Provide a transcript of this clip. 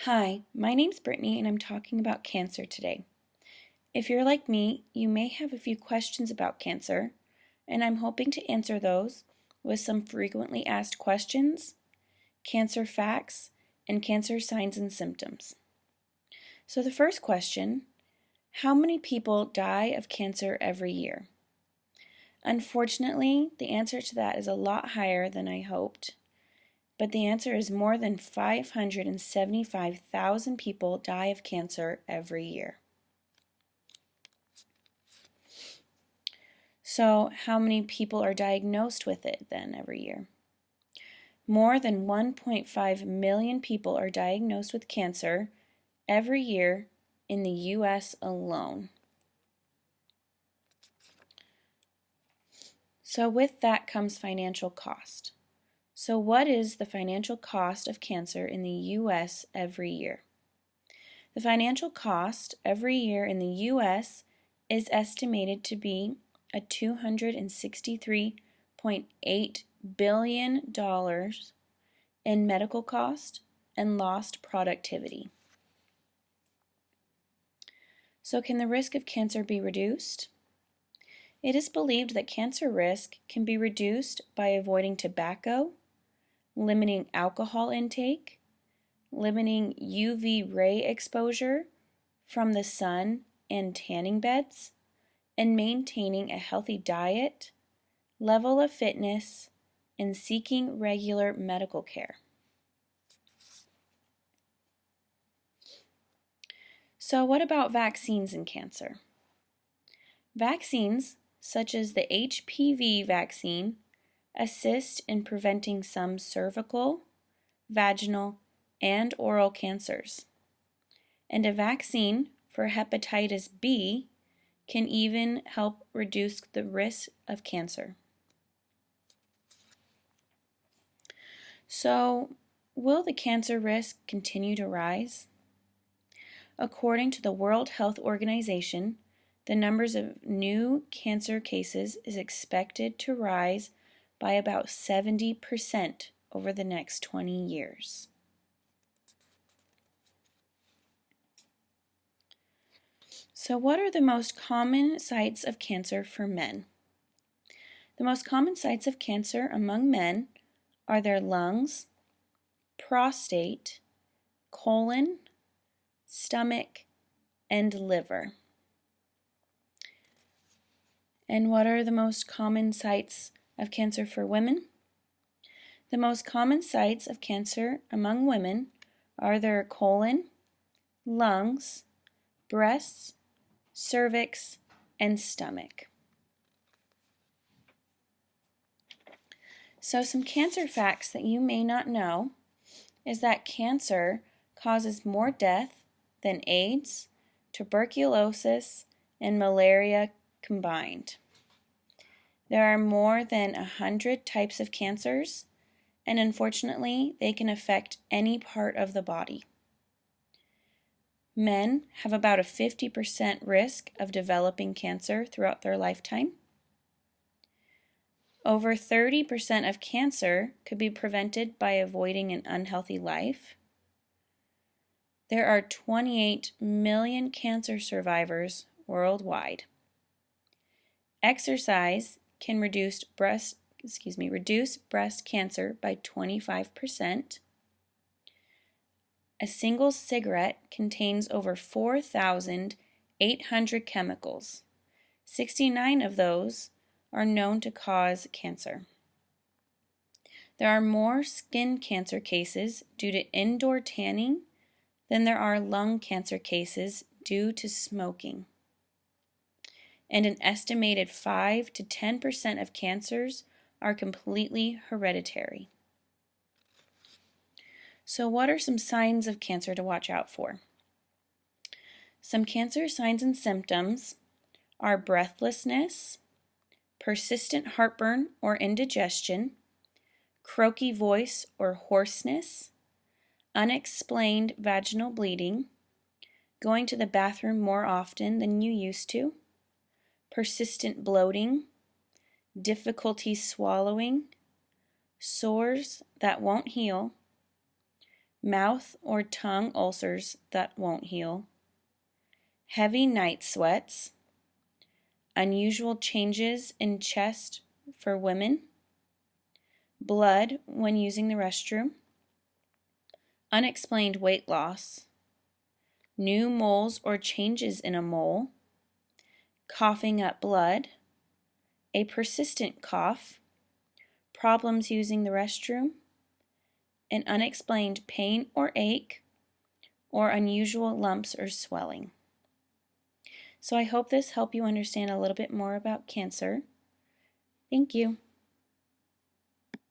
Hi, my name's Brittany and I'm talking about cancer today. If you're like me, you may have a few questions about cancer, and I'm hoping to answer those with some frequently asked questions, cancer facts, and cancer signs and symptoms. So the first question, how many people die of cancer every year? Unfortunately, the answer to that is a lot higher than I hoped. But the answer is more than 575,000 people die of cancer every year. So, how many people are diagnosed with it then every year? More than 1.5 million people are diagnosed with cancer every year in the U.S. alone. So, with that comes financial cost. So, what is the financial cost of cancer in the U.S. every year? The financial cost every year in the U.S. is estimated to be a $263.8 billion in medical cost and lost productivity. So, can the risk of cancer be reduced? It is believed that cancer risk can be reduced by avoiding tobacco, limiting alcohol intake, limiting UV ray exposure from the sun and tanning beds, and maintaining a healthy diet, level of fitness, and seeking regular medical care. So, what about vaccines and cancer? Vaccines, such as the HPV vaccine, assist in preventing some cervical, vaginal, and oral cancers. And a vaccine for hepatitis B can even help reduce the risk of cancer. So, will the cancer risk continue to rise? According to the World Health Organization, the numbers of new cancer cases is expected to rise by about 70% over the next 20 years. So, what are the most common sites of cancer for men? The most common sites of cancer among men are their lungs, prostate, colon, stomach, and liver. And what are the most common sites of cancer for women? The most common sites of cancer among women are their colon, lungs, breasts, cervix, and stomach. So some cancer facts that you may not know is that cancer causes more death than AIDS, tuberculosis, and malaria combined. There are more than 100 types of cancers, and unfortunately, they can affect any part of the body. Men have about a 50% risk of developing cancer throughout their lifetime. Over 30% of cancer could be prevented by avoiding an unhealthy life. There are 28 million cancer survivors worldwide. Exercise can reduce breast cancer by 25%. A single cigarette contains over 4,800 chemicals. 69 of those are known to cause cancer. There are more skin cancer cases due to indoor tanning than there are lung cancer cases due to smoking. And an estimated 5 to 10% of cancers are completely hereditary. So, what are some signs of cancer to watch out for? Some cancer signs and symptoms are breathlessness, persistent heartburn or indigestion, croaky voice or hoarseness, unexplained vaginal bleeding, going to the bathroom more often than you used to, persistent bloating, difficulty swallowing, sores that won't heal, mouth or tongue ulcers that won't heal, heavy night sweats, unusual changes in chest for women, blood when using the restroom, unexplained weight loss, new moles or changes in a mole, coughing up blood, a persistent cough, problems using the restroom, an unexplained pain or ache, or unusual lumps or swelling. So I hope this helped you understand a little bit more about cancer. Thank you.